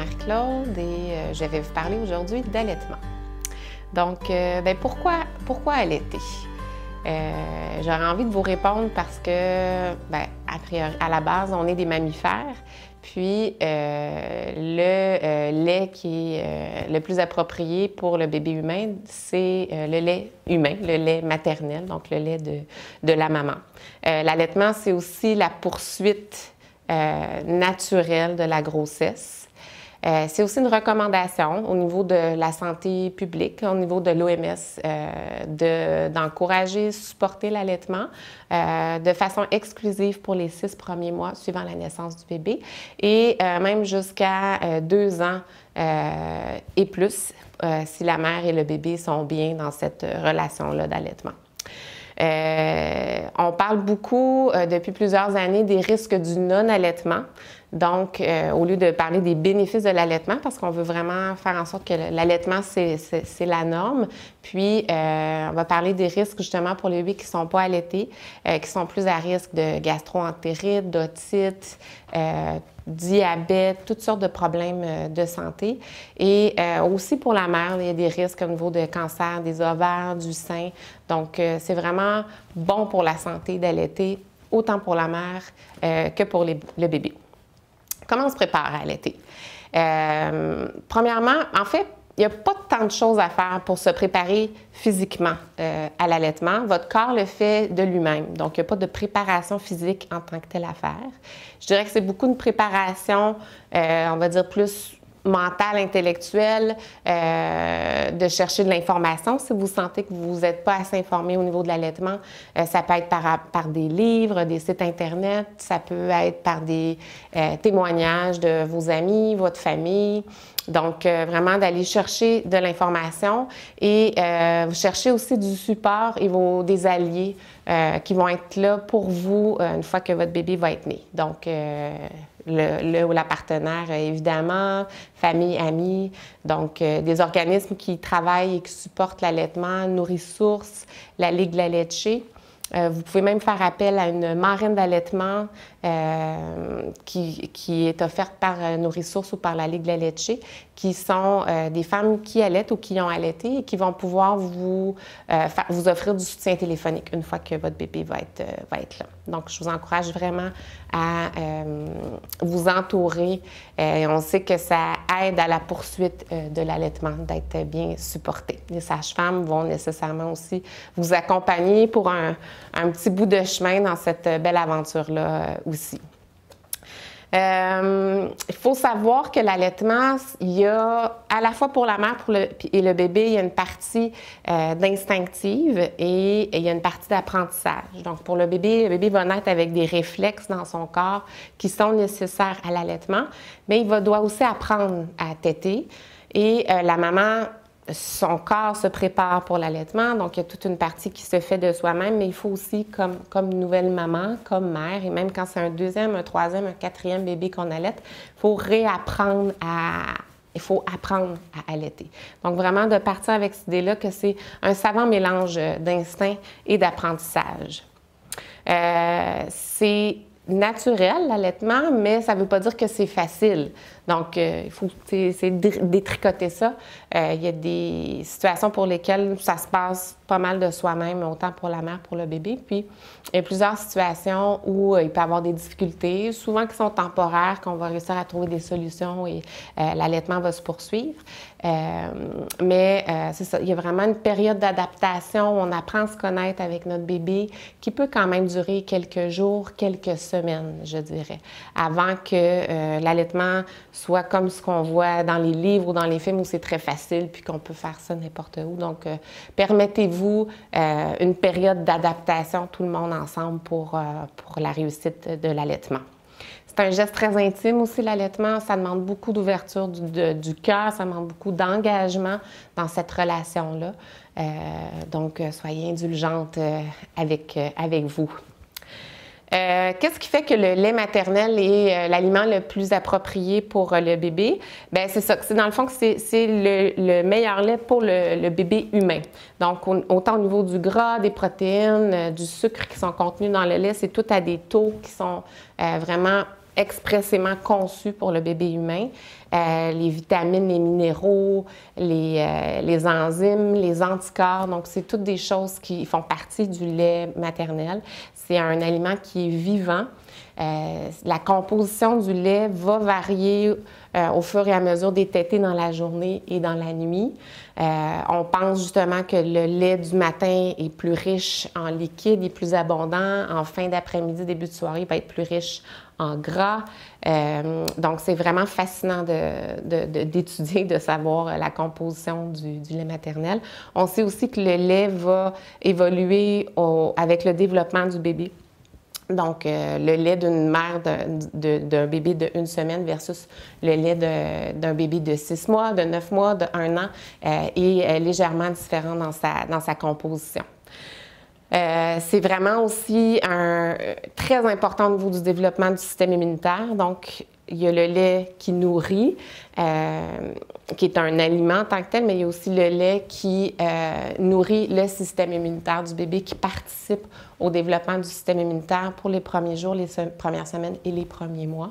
Marie-Claude et je vais vous parler aujourd'hui d'allaitement. Donc, pourquoi allaiter? J'aurais envie de vous répondre parce que, à la base, on est des mammifères. Puis, le lait qui est le plus approprié pour le bébé humain, c'est le lait humain, le lait maternel, donc le lait de la maman. L'allaitement, c'est aussi la poursuite naturelle de la grossesse. C'est aussi une recommandation au niveau de la santé publique, au niveau de l'OMS, d'encourager, supporter l'allaitement de façon exclusive pour les 6 premiers mois suivant la naissance du bébé et même jusqu'à 2 ans et plus si la mère et le bébé sont bien dans cette relation-là d'allaitement. On parle beaucoup depuis plusieurs années des risques du non-allaitement. Donc, au lieu de parler des bénéfices de l'allaitement, parce qu'on veut vraiment faire en sorte que l'allaitement, c'est la norme, puis on va parler des risques justement pour les bébés qui ne sont pas allaités, qui sont plus à risque de gastro-entérite, d'otite, diabète, toutes sortes de problèmes de santé. Et aussi pour la mère, il y a des risques au niveau de cancer des ovaires, du sein. Donc, c'est vraiment bon pour la santé d'allaiter, autant pour la mère que pour le bébé. Comment on se prépare à allaiter? Premièrement, en fait, il n'y a pas tant de choses à faire pour se préparer physiquement à l'allaitement. Votre corps le fait de lui-même. Donc, il n'y a pas de préparation physique en tant que telle à faire. Je dirais que c'est beaucoup de préparation, on va dire plus mentale, intellectuelle, de chercher de l'information. Si vous sentez que vous n'êtes pas assez informé au niveau de l'allaitement, ça peut être par des livres, des sites Internet, ça peut être par des témoignages de vos amis, votre famille. Donc, vraiment d'aller chercher de l'information et vous cherchez aussi du support et des alliés qui vont être là pour vous une fois que votre bébé va être né. Donc, le ou la partenaire, évidemment, famille, amis, donc des organismes qui travaillent et qui supportent l'allaitement, Nourrissources, la Ligue La Leche. Vous pouvez même faire appel à une marraine d'allaitement qui est offerte par Nourrissources ou par la Ligue La Leche, qui sont des femmes qui allaitent ou qui ont allaité et qui vont pouvoir vous offrir du soutien téléphonique une fois que votre bébé va être là. Donc, je vous encourage vraiment à vous entourer. On sait que ça aide à la poursuite de l'allaitement, d'être bien supporté. Les sages-femmes vont nécessairement aussi vous accompagner pour un petit bout de chemin dans cette belle aventure-là aussi. Il faut savoir que l'allaitement, il y a à la fois pour la mère et le bébé, il y a une partie d'instinctive et il y a une partie d'apprentissage. Donc pour le bébé va naître avec des réflexes dans son corps qui sont nécessaires à l'allaitement, mais doit aussi apprendre à téter et la maman, son corps se prépare pour l'allaitement, donc il y a toute une partie qui se fait de soi-même, mais il faut aussi, comme nouvelle maman, comme mère, et même quand c'est un 2e, un 3e, un 4e bébé qu'on allaite, il faut apprendre à allaiter. Donc vraiment de partir avec cette idée-là que c'est un savant mélange d'instinct et d'apprentissage. C'est naturel, l'allaitement, mais ça ne veut pas dire que c'est facile. Donc, il faut détricoter ça. Il y a des situations pour lesquelles ça se passe pas mal de soi-même, autant pour la mère, pour le bébé. Puis, il y a plusieurs situations où il peut y avoir des difficultés, souvent qui sont temporaires, qu'on va réussir à trouver des solutions et l'allaitement va se poursuivre. Mais c'est ça, il y a vraiment une période d'adaptation où on apprend à se connaître avec notre bébé qui peut quand même durer quelques jours, quelques semaines, je dirais, avant que l'allaitement soit comme ce qu'on voit dans les livres ou dans les films où c'est très facile puis qu'on peut faire ça n'importe où. Donc, permettez-vous une période d'adaptation, tout le monde ensemble, pour la réussite de l'allaitement. C'est un geste très intime aussi, l'allaitement. Ça demande beaucoup d'ouverture du cœur, ça demande beaucoup d'engagement dans cette relation-là. Donc, soyez indulgente avec vous. Qu'est-ce qui fait que le lait maternel est l'aliment le plus approprié pour le bébé? Bien, c'est ça. C'est dans le fond que c'est le meilleur lait pour le bébé humain. Donc, autant au niveau du gras, des protéines, du sucre qui sont contenus dans le lait, c'est tout à des taux qui sont vraiment expressément conçus pour le bébé humain. Les vitamines, les minéraux, les enzymes, les anticorps. Donc, c'est toutes des choses qui font partie du lait maternel. C'est un aliment qui est vivant. La composition du lait va varier au fur et à mesure des tétées dans la journée et dans la nuit. On pense justement que le lait du matin est plus riche en liquide, est plus abondant. En fin d'après-midi, début de soirée, il va être plus riche en gras. Donc, c'est vraiment fascinant d'étudier, de savoir la composition du lait maternel. On sait aussi que le lait va évoluer avec le développement du bébé. Donc, le lait d'une mère d'un bébé de 1 semaine versus le lait d'un bébé de 6 mois, de 9 mois, de 1 an est légèrement différent dans sa composition. C'est vraiment aussi très important au niveau du développement du système immunitaire. Donc, il y a le lait qui nourrit, qui est un aliment en tant que tel, mais il y a aussi le lait qui nourrit le système immunitaire du bébé, qui participe au développement du système immunitaire pour les premiers jours, les premières semaines et les premiers mois.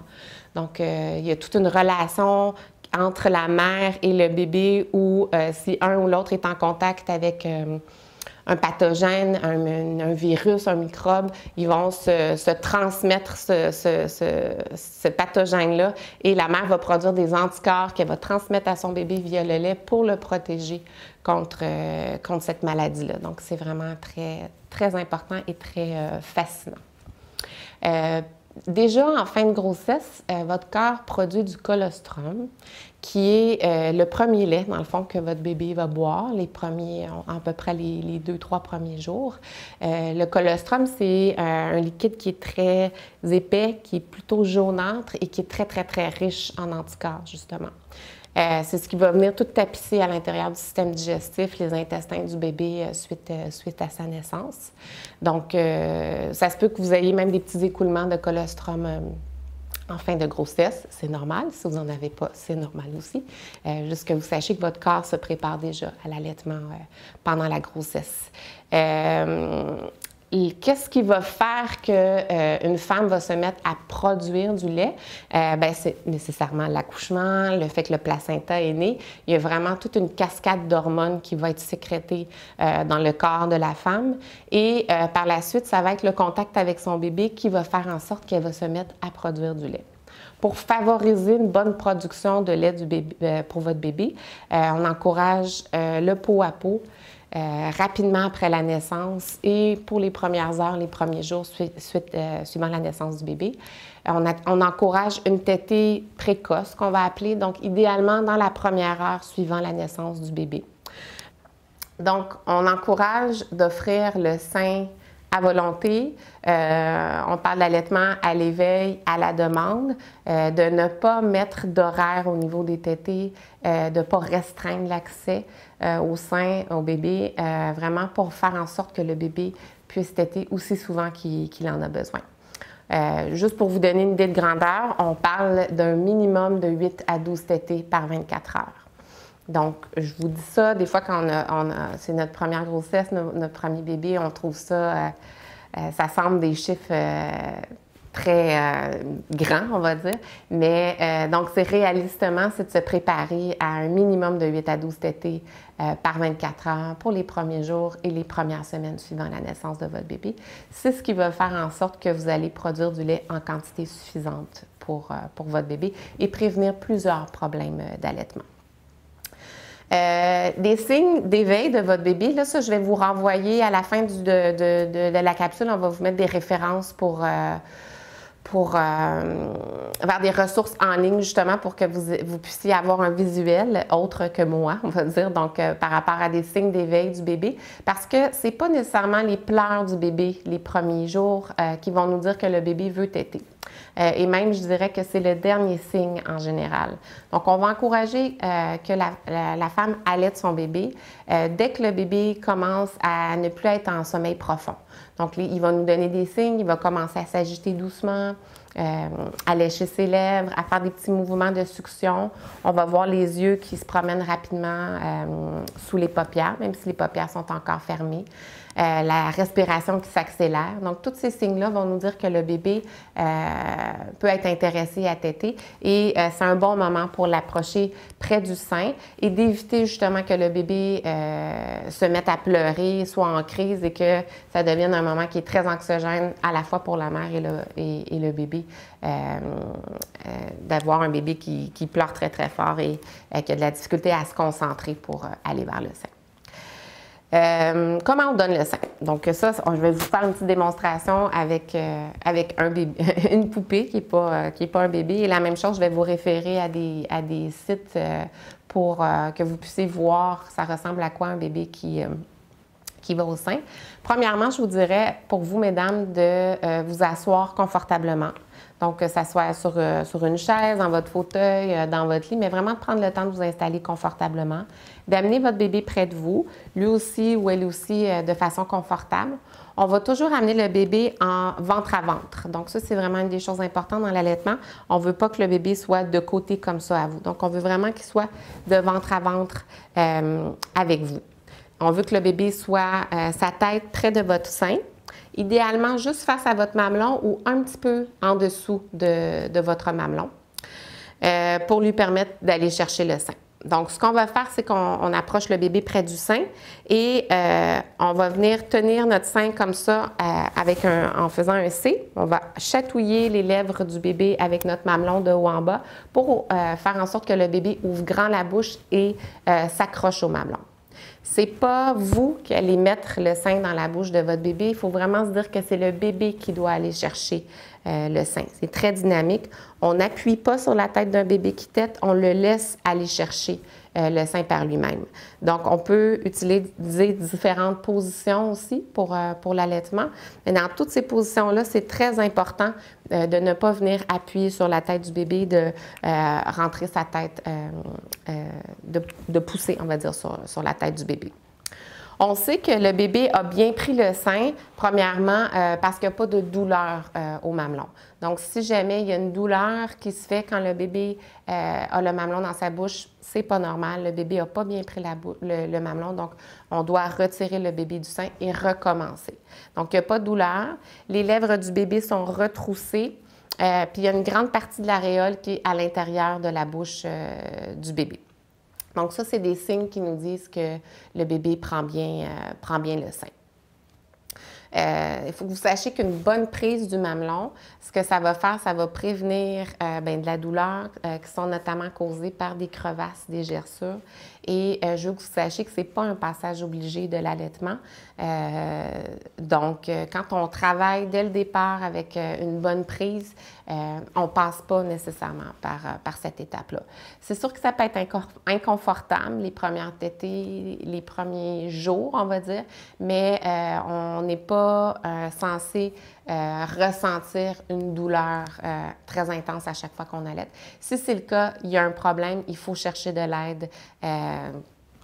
Donc, il y a toute une relation entre la mère et le bébé où si un ou l'autre est en contact avec un pathogène, un virus, un microbe, ils vont se transmettre ce pathogène-là et la mère va produire des anticorps qu'elle va transmettre à son bébé via le lait pour le protéger contre cette maladie-là. Donc, c'est vraiment très, très important et très fascinant. Déjà, en fin de grossesse, votre corps produit du colostrum, qui est le premier lait, dans le fond, que votre bébé va boire, à peu près les 2-3 premiers jours. Le colostrum, c'est un liquide qui est très épais, qui est plutôt jaunâtre et qui est très, très, très riche en anticorps, justement. C'est ce qui va venir tout tapisser à l'intérieur du système digestif, les intestins du bébé suite à sa naissance. Donc, ça se peut que vous ayez même des petits écoulements de colostrum en fin de grossesse. C'est normal. Si vous n'en avez pas, c'est normal aussi. Juste que vous sachiez que votre corps se prépare déjà à l'allaitement pendant la grossesse. Qu'est-ce qui va faire qu'une femme va se mettre à produire du lait? C'est nécessairement l'accouchement, le fait que le placenta est né. Il y a vraiment toute une cascade d'hormones qui va être sécrétée dans le corps de la femme. Et par la suite, ça va être le contact avec son bébé qui va faire en sorte qu'elle va se mettre à produire du lait. Pour favoriser une bonne production de lait pour votre bébé, on encourage le pot à pot. Rapidement après la naissance et pour les premières heures, les premiers jours suivant la naissance du bébé. On encourage une tétée précoce qu'on va appeler, donc idéalement dans la première heure suivant la naissance du bébé. Donc, on encourage d'offrir le sein à volonté. On parle d'allaitement à l'éveil, à la demande, de ne pas mettre d'horaire au niveau des tétées, de ne pas restreindre l'accès au sein, au bébé, vraiment pour faire en sorte que le bébé puisse téter aussi souvent qu'il en a besoin. Juste pour vous donner une idée de grandeur, on parle d'un minimum de 8 à 12 tétées par 24 heures. Donc, je vous dis ça, des fois quand c'est notre première grossesse, notre premier bébé, on trouve ça, ça semble des chiffres très grands, on va dire. Mais donc, c'est réalistement, c'est de se préparer à un minimum de 8 à 12 tétées par 24 heures pour les premiers jours et les premières semaines suivant la naissance de votre bébé. C'est ce qui va faire en sorte que vous allez produire du lait en quantité suffisante pour votre bébé et prévenir plusieurs problèmes d'allaitement. Des signes d'éveil de votre bébé, là, ça, je vais vous renvoyer à la fin de la capsule. On va vous mettre des références vers des ressources en ligne, justement, pour que vous puissiez avoir un visuel autre que moi, on va dire, donc par rapport à des signes d'éveil du bébé, parce que c'est pas nécessairement les pleurs du bébé les premiers jours qui vont nous dire que le bébé veut téter. Et même, je dirais que c'est le dernier signe en général. Donc, on va encourager que la femme allaite son bébé dès que le bébé commence à ne plus être en sommeil profond. Donc, il va nous donner des signes, il va commencer à s'agiter doucement, à lécher ses lèvres, à faire des petits mouvements de succion. On va voir les yeux qui se promènent rapidement sous les paupières, même si les paupières sont encore fermées. La respiration qui s'accélère. Donc, tous ces signes-là vont nous dire que le bébé peut être intéressé à téter et c'est un bon moment pour l'approcher près du sein et d'éviter justement que le bébé se mette à pleurer, soit en crise et que ça devienne un moment qui est très anxiogène à la fois pour la mère et le bébé. D'avoir un bébé qui pleure très, très fort et qui a de la difficulté à se concentrer pour aller vers le sein. Comment on donne le sein? Donc ça, je vais vous faire une petite démonstration avec un bébé, une poupée qui est pas un bébé. Et la même chose, je vais vous référer à des sites pour que vous puissiez voir ça ressemble à quoi un bébé qui va au sein. Premièrement, je vous dirais pour vous, mesdames, de vous asseoir confortablement. Donc, que ça soit sur une chaise, dans votre fauteuil, dans votre lit, mais vraiment de prendre le temps de vous installer confortablement, d'amener votre bébé près de vous, lui aussi ou elle aussi, de façon confortable. On va toujours amener le bébé en ventre à ventre. Donc, ça, c'est vraiment une des choses importantes dans l'allaitement. On ne veut pas que le bébé soit de côté comme ça à vous. Donc, on veut vraiment qu'il soit de ventre à ventre avec vous. On veut que le bébé soit sa tête près de votre sein. Idéalement, juste face à votre mamelon ou un petit peu en dessous de votre mamelon pour lui permettre d'aller chercher le sein. Donc, ce qu'on va faire, c'est qu'on approche le bébé près du sein et on va venir tenir notre sein comme ça en faisant un C. On va chatouiller les lèvres du bébé avec notre mamelon de haut en bas pour faire en sorte que le bébé ouvre grand la bouche et s'accroche au mamelon. C'est pas vous qui allez mettre le sein dans la bouche de votre bébé. Il faut vraiment se dire que c'est le bébé qui doit aller chercher le sein. C'est très dynamique. On n'appuie pas sur la tête d'un bébé qui tète, on le laisse aller chercher le sein par lui-même. Donc, on peut utiliser différentes positions aussi pour l'allaitement. Mais dans toutes ces positions-là, c'est très important de ne pas venir appuyer sur la tête du bébé, de rentrer sa tête, de pousser, on va dire, sur la tête du bébé. On sait que le bébé a bien pris le sein, premièrement, parce qu'il n'y a pas de douleur au mamelon. Donc, si jamais il y a une douleur qui se fait quand le bébé a le mamelon dans sa bouche, c'est pas normal. Le bébé n'a pas bien pris le mamelon, donc on doit retirer le bébé du sein et recommencer. Donc, il n'y a pas de douleur. Les lèvres du bébé sont retroussées, puis il y a une grande partie de l'aréole qui est à l'intérieur de la bouche du bébé. Donc ça, c'est des signes qui nous disent que le bébé prend bien le sein. Il faut que vous sachiez qu'une bonne prise du mamelon, ce que ça va faire, ça va prévenir de la douleur qui sont notamment causées par des crevasses, des gerçures. Et je veux que vous sachiez que ce n'est pas un passage obligé de l'allaitement. Donc, quand on travaille dès le départ avec une bonne prise, on ne passe pas nécessairement par cette étape-là. C'est sûr que ça peut être inconfortable les premières tétées, les premiers jours, on va dire, mais on n'est pas censé ressentir une douleur très intense à chaque fois qu'on allaite. Si c'est le cas, il y a un problème, il faut chercher de l'aide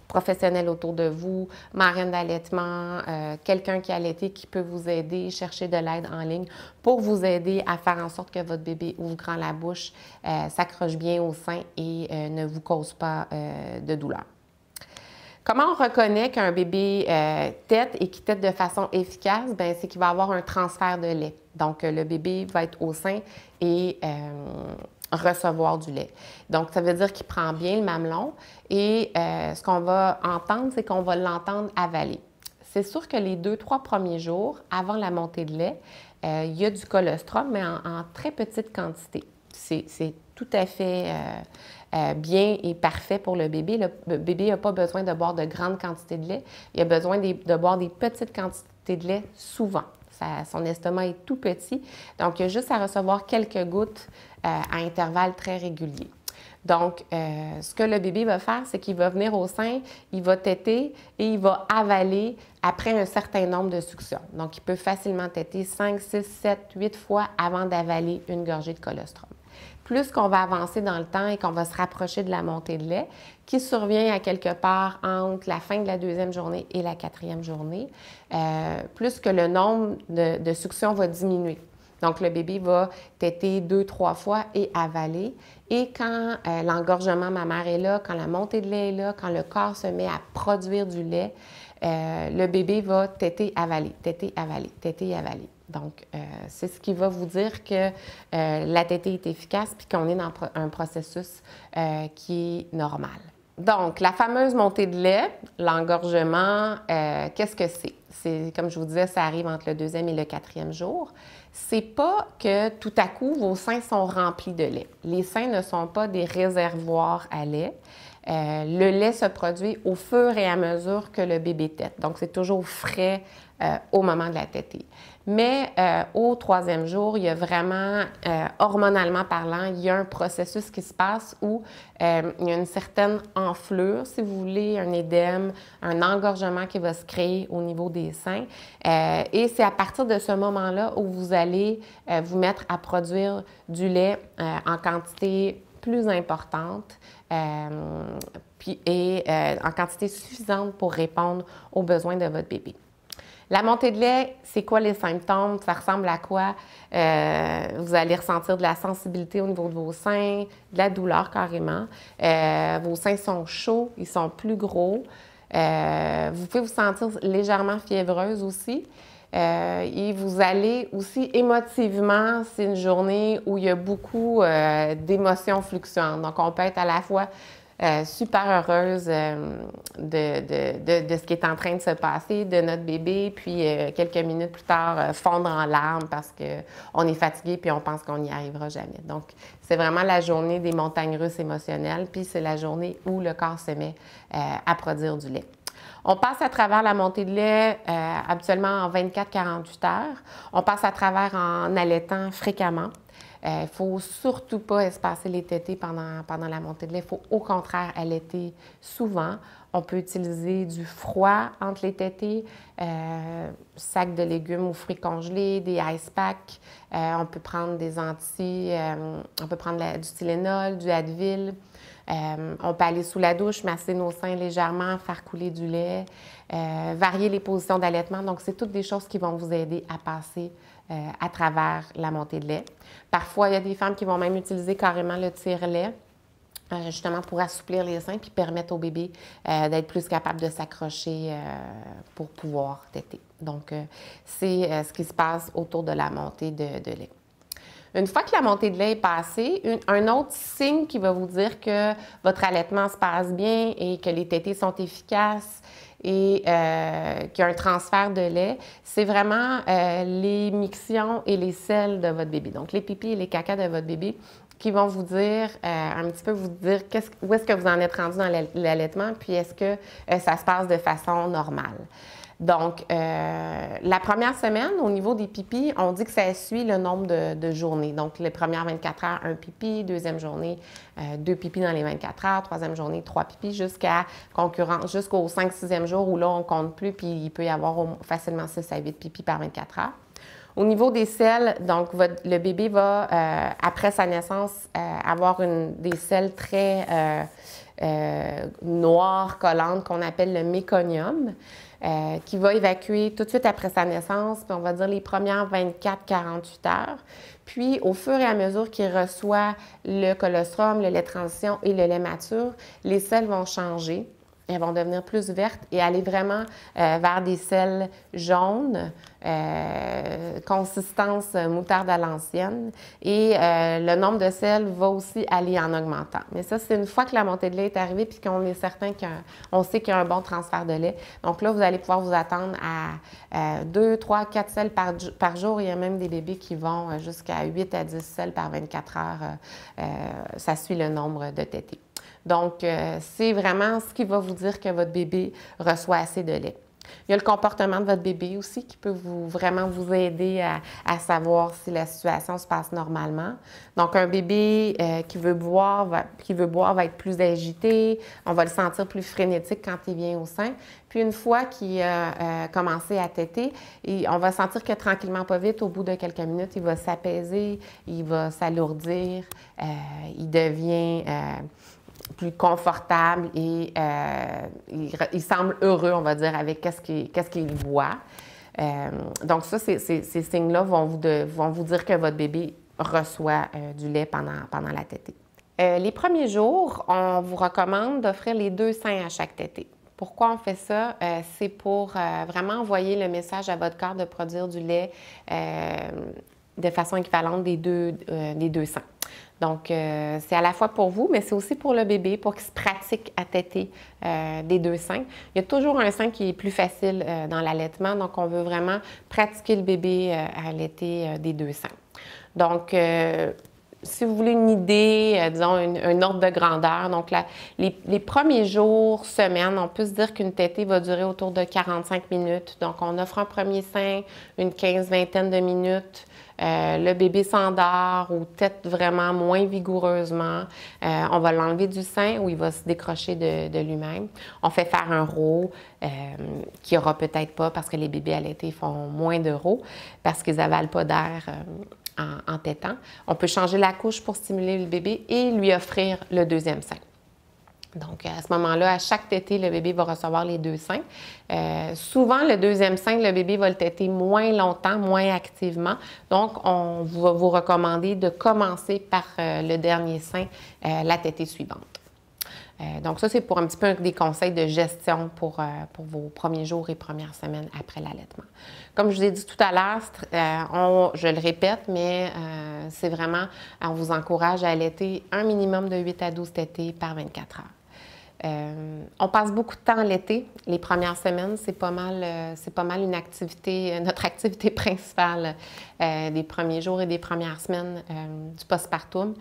professionnelle autour de vous, marraine d'allaitement, quelqu'un qui a allaité qui peut vous aider, chercher de l'aide en ligne pour vous aider à faire en sorte que votre bébé ouvre grand la bouche, s'accroche bien au sein et ne vous cause pas de douleur. Comment on reconnaît qu'un bébé tète et qui tète de façon efficace? Bien, c'est qu'il va avoir un transfert de lait. Donc, le bébé va être au sein et recevoir du lait. Donc, ça veut dire qu'il prend bien le mamelon et ce qu'on va entendre, c'est qu'on va l'entendre avaler. C'est sûr que les 2-3 premiers jours, avant la montée de lait, il y a du colostrum, mais en très petite quantité. C'est tout à fait bien et parfait pour le bébé. Le bébé n'a pas besoin de boire de grandes quantités de lait. Il a besoin de boire des petites quantités de lait souvent. Son estomac est tout petit, donc il a juste à recevoir quelques gouttes à intervalles très réguliers. Donc, ce que le bébé va faire, c'est qu'il va venir au sein, il va téter et il va avaler après un certain nombre de suctions. Donc, il peut facilement téter 5, 6, 7, 8 fois avant d'avaler une gorgée de colostrum. Plus qu'on va avancer dans le temps et qu'on va se rapprocher de la montée de lait, qui survient à quelque part entre la fin de la 2e journée et la 4e journée, plus que le nombre de suctions va diminuer. Donc, le bébé va téter 2-3 fois et avaler. Et quand l'engorgement mammaire est là, quand la montée de lait est là, quand le corps se met à produire du lait, le bébé va téter, avaler, téter, avaler, téter, avaler. Donc, c'est ce qui va vous dire que la tétée est efficace puis qu'on est dans un processus qui est normal. Donc, la fameuse montée de lait, l'engorgement, qu'est-ce que c'est? C'est, comme je vous disais, ça arrive entre le 2e et le 4e jour. C'est pas que tout à coup, vos seins sont remplis de lait. Les seins ne sont pas des réservoirs à lait. Le lait se produit au fur et à mesure que le bébé tète. Donc, c'est toujours frais au moment de la tétée. Mais au 3e jour, il y a vraiment, hormonalement parlant, il y a un processus qui se passe où il y a une certaine enflure, si vous voulez, un édème, un engorgement qui va se créer au niveau des seins. Et c'est à partir de ce moment-là où vous allez vous mettre à produire du lait en quantité plus importante en quantité suffisante pour répondre aux besoins de votre bébé. La montée de lait, c'est quoi les symptômes? Ça ressemble à quoi? Vous allez ressentir de la sensibilité au niveau de vos seins, de la douleur carrément. Vos seins sont chauds, ils sont plus gros. Vous pouvez vous sentir légèrement fiévreuse aussi. Et vous allez aussi émotivement, c'est une journée où il y a beaucoup d'émotions fluctuantes. Donc, on peut être à la fois super heureuse de ce qui est en train de se passer, de notre bébé, puis quelques minutes plus tard, fondre en larmes parce qu'on est fatigué puis on pense qu'on n'y arrivera jamais. Donc, c'est vraiment la journée des montagnes russes émotionnelles, puis c'est la journée où le corps se met à produire du lait. On passe à travers la montée de lait habituellement en 24-48 heures. On passe à travers en allaitant fréquemment. Il ne faut surtout pas espacer les tétées pendant la montée de lait. Il faut au contraire allaiter souvent. On peut utiliser du froid entre les tétées, sacs de légumes ou fruits congelés, des ice packs. On peut prendre des on peut prendre du Tylenol, du Advil. On peut aller sous la douche, masser nos seins légèrement, faire couler du lait, varier les positions d'allaitement. Donc, c'est toutes des choses qui vont vous aider à passer à travers la montée de lait. Parfois, il y a des femmes qui vont même utiliser carrément le tire-lait, justement pour assouplir les seins puis permettre au bébé d'être plus capable de s'accrocher pour pouvoir téter. Donc, c'est ce qui se passe autour de la montée de lait. Une fois que la montée de lait est passée, un autre signe qui va vous dire que votre allaitement se passe bien et que les tétées sont efficaces et qu'il y a un transfert de lait, c'est vraiment les mictions et les selles de votre bébé. Donc, les pipis et les cacas de votre bébé qui vont vous dire, un petit peu vous dire où est-ce que vous en êtes rendu dans l'allaitement, puis est-ce que ça se passe de façon normale. Donc, la première semaine, au niveau des pipis, on dit que ça suit le nombre de journées. Donc, les premières 24 heures, un pipi, deuxième journée, 2 pipis dans les 24 heures, troisième journée, 3 pipis, jusqu'au 5-6e jour où là, on ne compte plus, puis il peut y avoir facilement 6 à 8 pipis par 24 heures. Au niveau des selles, donc le bébé va, après sa naissance, avoir des selles très noires, collantes, qu'on appelle le méconium, qui va évacuer tout de suite après sa naissance, puis on va dire les premières 24-48 heures. Puis, au fur et à mesure qu'il reçoit le colostrum, le lait de transition et le lait mature, les selles vont changer. Elles vont devenir plus vertes et aller vraiment vers des selles jaunes, consistance moutarde à l'ancienne. Et le nombre de selles va aussi aller en augmentant. Mais ça, c'est une fois que la montée de lait est arrivée puis qu'on est certain qu'on sait qu'il y a un bon transfert de lait. Donc là, vous allez pouvoir vous attendre à 2, 3, 4 selles par jour. Il y a même des bébés qui vont jusqu'à 8 à 10 selles par 24 heures. Ça suit le nombre de tétées. Donc, c'est vraiment ce qui va vous dire que votre bébé reçoit assez de lait. Il y a le comportement de votre bébé aussi qui peut vraiment vous aider à savoir si la situation se passe normalement. Donc, un bébé qui veut boire va être plus agité. On va le sentir plus frénétique quand il vient au sein. Puis, une fois qu'il a commencé à téter, on va sentir que tranquillement, pas vite, au bout de quelques minutes, il va s'apaiser, il va s'alourdir, il devient plus confortable et il semble heureux, on va dire, avec qu'est-ce qu'il voit. Donc ça, ces signes-là vont vous dire que votre bébé reçoit du lait pendant la tétée. Les premiers jours, on vous recommande d'offrir les 2 seins à chaque tétée. Pourquoi on fait ça? C'est pour vraiment envoyer le message à votre corps de produire du lait de façon équivalente des deux seins. Donc, c'est à la fois pour vous, mais c'est aussi pour le bébé, pour qu'il se pratique à téter des 2 seins. Il y a toujours un sein qui est plus facile dans l'allaitement, donc on veut vraiment pratiquer le bébé à allaiter des 2 seins. Donc, si vous voulez une idée, disons un ordre de grandeur, donc les premiers jours, semaines, on peut se dire qu'une tétée va durer autour de 45 minutes. Donc, on offre un premier sein, une 15-20 de minutes. Le bébé s'endort ou tète vraiment moins vigoureusement. On va l'enlever du sein ou il va se décrocher de lui-même. On fait faire un row qui aura peut-être pas parce que les bébés allaités font moins de row parce qu'ils n'avalent pas d'air en tétant. On peut changer la couche pour stimuler le bébé et lui offrir le 2e sein. Donc, à ce moment-là, à chaque tétée, le bébé va recevoir les 2 seins. Souvent, le 2e sein, le bébé va le téter moins longtemps, moins activement. Donc, on va vous recommander de commencer par le dernier sein, la tétée suivante. Donc, ça, c'est pour un petit peu des conseils de gestion pour vos premiers jours et premières semaines après l'allaitement. Comme je vous ai dit tout à l'heure, je le répète, mais c'est vraiment, on vous encourage à allaiter un minimum de 8 à 12 tétées par 24 heures. On passe beaucoup de temps l'été. Les premières semaines, c'est pas mal une activité, notre activité principale des premiers jours et des premières semaines du postpartum.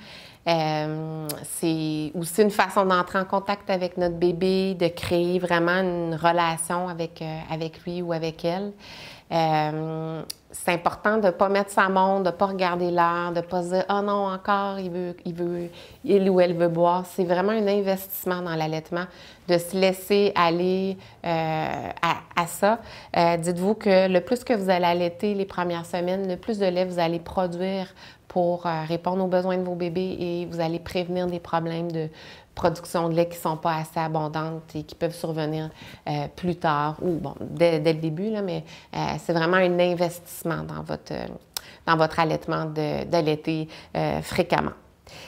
C'est aussi une façon d'entrer en contact avec notre bébé, de créer vraiment une relation avec lui ou avec elle. C'est important de ne pas mettre sa montre, de ne pas regarder l'heure, de ne pas se dire « Ah non, encore, il ou elle veut boire ». C'est vraiment un investissement dans l'allaitement, de se laisser aller à ça. Dites-vous que le plus que vous allez allaiter les premières semaines, le plus de lait vous allez produire pour répondre aux besoins de vos bébés et vous allez prévenir des problèmes de production de lait qui ne sont pas assez abondantes et qui peuvent survenir plus tard ou bon, dès le début, là, mais c'est vraiment un investissement dans votre allaitement d'allaiter fréquemment.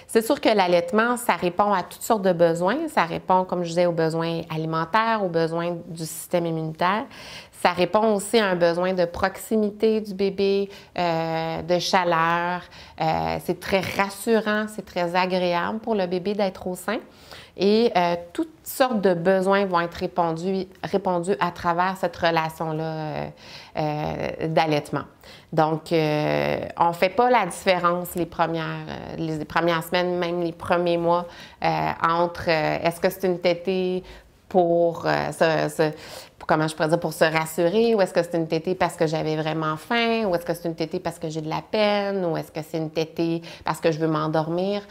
C'est sûr que l'allaitement, ça répond à toutes sortes de besoins. Ça répond, comme je disais, aux besoins alimentaires, aux besoins du système immunitaire. Ça répond aussi à un besoin de proximité du bébé, de chaleur. C'est très rassurant, c'est très agréable pour le bébé d'être au sein. Et toutes sortes de besoins vont être répondus à travers cette relation-là d'allaitement. Donc, on ne fait pas la différence les premières semaines, même les premiers mois, entre est-ce que c'est une tétée pour comment je pourrais dire, pour se rassurer, ou est-ce que c'est une tétée parce que j'avais vraiment faim, ou est-ce que c'est une tétée parce que j'ai de la peine, ou est-ce que c'est une tétée parce que je veux m'endormir.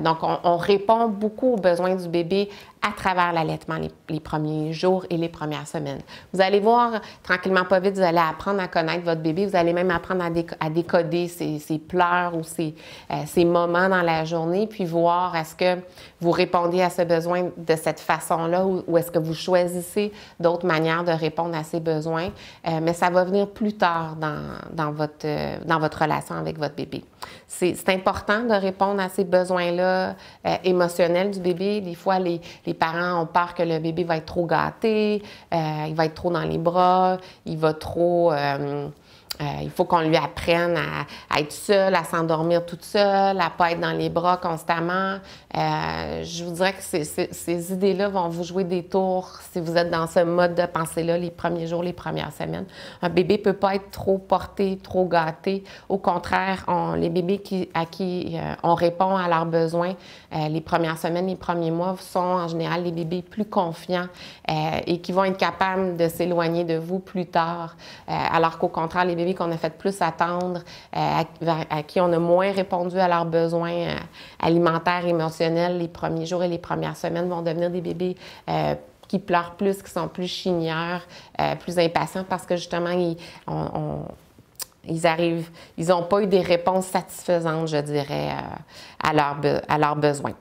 Donc, on répond beaucoup aux besoins du bébé à travers l'allaitement les premiers jours et les premières semaines. Vous allez voir, tranquillement, pas vite, vous allez apprendre à connaître votre bébé, vous allez même apprendre à décoder ses pleurs ou ses moments dans la journée, puis voir est-ce que vous répondez à ce besoin de cette façon-là ou est-ce que vous choisissez d'autres manières de répondre à ses besoins, mais ça va venir plus tard dans votre relation avec votre bébé. C'est important de répondre à ces besoins-là émotionnels du bébé. Des fois, les parents ont peur que le bébé va être trop gâté, il va être trop dans les bras, il va trop... il faut qu'on lui apprenne à être seul, à s'endormir toute seule, à ne pas être dans les bras constamment. Je vous dirais que ces idées-là vont vous jouer des tours si vous êtes dans ce mode de pensée-là les premiers jours, les premières semaines. Un bébé ne peut pas être trop porté, trop gâté. Au contraire, les bébés à qui on répond à leurs besoins les premières semaines, les premiers mois sont en général les bébés plus confiants et qui vont être capables de s'éloigner de vous plus tard. Alors qu'au contraire, les bébés qu'on a fait plus attendre, à qui on a moins répondu à leurs besoins alimentaires, émotionnels, les premiers jours et les premières semaines vont devenir des bébés qui pleurent plus, qui sont plus chigneurs, plus impatients parce que justement, ils n'ont pas eu des réponses satisfaisantes, je dirais, à leurs besoins.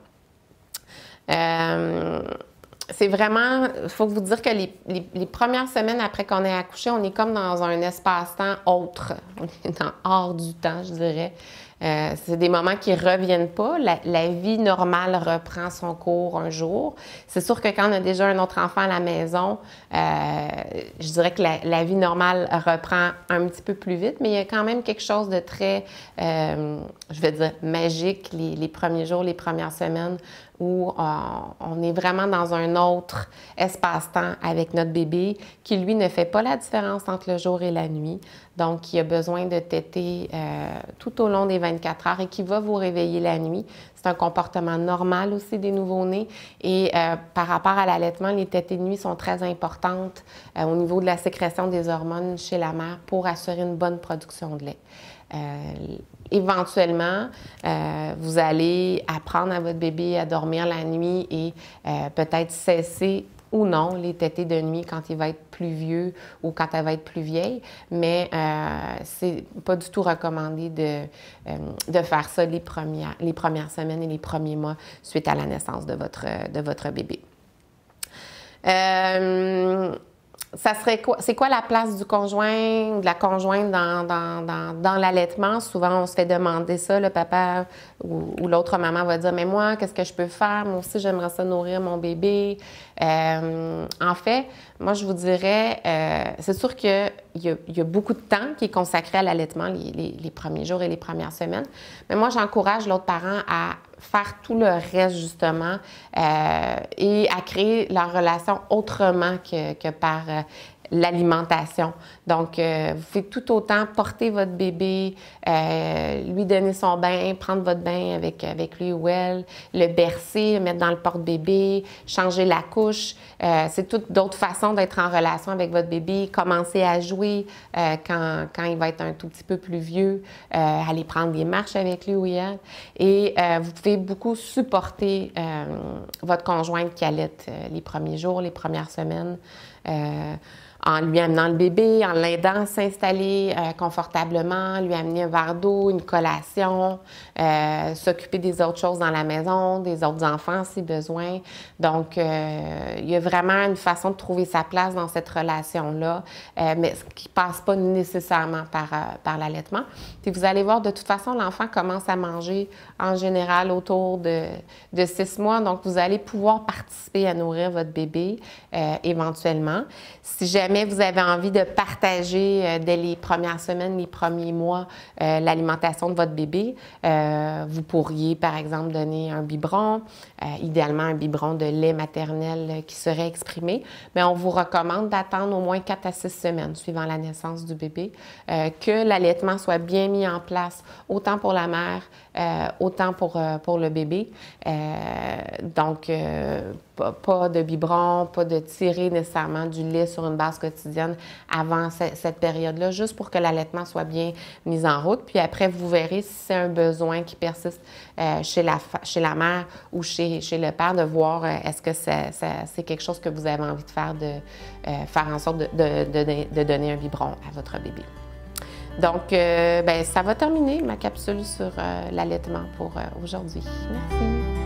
c'est vraiment, il faut vous dire que les premières semaines après qu'on ait accouché, on est comme dans un espace-temps autre. On est hors du temps, je dirais. C'est des moments qui ne reviennent pas. La vie normale reprend son cours un jour. C'est sûr que quand on a déjà un autre enfant à la maison, je dirais que la vie normale reprend un petit peu plus vite, mais il y a quand même quelque chose de très, je vais dire, magique les premiers jours, les premières semaines, où on est vraiment dans un autre espace-temps avec notre bébé qui, lui, ne fait pas la différence entre le jour et la nuit. Donc, il a besoin de téter tout au long des 24 heures et qui va vous réveiller la nuit. C'est un comportement normal aussi des nouveau-nés. Et par rapport à l'allaitement, les tétées de nuit sont très importantes au niveau de la sécrétion des hormones chez la mère pour assurer une bonne production de lait. Éventuellement, vous allez apprendre à votre bébé à dormir la nuit et peut-être cesser ou non les tétées de nuit quand il va être plus vieux ou quand elle va être plus vieille, mais c'est pas du tout recommandé de faire ça les premières semaines et les premiers mois suite à la naissance de votre bébé. Ça serait quoi? C'est quoi la place du conjoint ou de la conjointe dans l'allaitement? Souvent, on se fait demander ça, le papa ou l'autre maman va dire « Mais moi, qu'est-ce que je peux faire? Moi aussi, j'aimerais ça nourrir mon bébé. » En fait, moi, je vous dirais, c'est sûr qu'il y a beaucoup de temps qui est consacré à l'allaitement les premiers jours et les premières semaines. Mais moi, j'encourage l'autre parent à faire tout le reste, justement, et à créer leur relation autrement que par l'alimentation. Donc, vous pouvez tout autant porter votre bébé, lui donner son bain, prendre votre bain avec lui ou elle, le bercer, le mettre dans le porte-bébé, changer la couche. C'est toutes d'autres façons d'être en relation avec votre bébé. Commencer à jouer quand il va être un tout petit peu plus vieux, aller prendre des marches avec lui ou elle. Et vous pouvez beaucoup supporter votre conjointe qui allaite les premiers jours, les premières semaines. En lui amenant le bébé, en l'aidant à s'installer confortablement, lui amener un verre d'eau, une collation, s'occuper des autres choses dans la maison, des autres enfants si besoin. Donc, il y a vraiment une façon de trouver sa place dans cette relation-là, mais ce qui ne passe pas nécessairement par l'allaitement. Puis vous allez voir, de toute façon, l'enfant commence à manger en général autour de 6 mois. Donc, vous allez pouvoir participer à nourrir votre bébé éventuellement. Si jamais vous avez envie de partager dès les premières semaines, les premiers mois, l'alimentation de votre bébé, vous pourriez, par exemple, donner un biberon, idéalement un biberon de lait maternel qui serait exprimé. Mais on vous recommande d'attendre au moins 4 à 6 semaines suivant la naissance du bébé, que l'allaitement soit bien mis en place, autant pour la mère, autant pour le bébé. Donc, pas de biberon, pas de tirer nécessairement du lait sur une base quotidienne avant cette période-là, juste pour que l'allaitement soit bien mis en route. Puis après, vous verrez si c'est un besoin qui persiste chez la mère ou chez le père, de voir est-ce que c'est quelque chose que vous avez envie de faire, faire en sorte de donner un biberon à votre bébé. Donc, ça va terminer ma capsule sur l'allaitement pour aujourd'hui. Merci.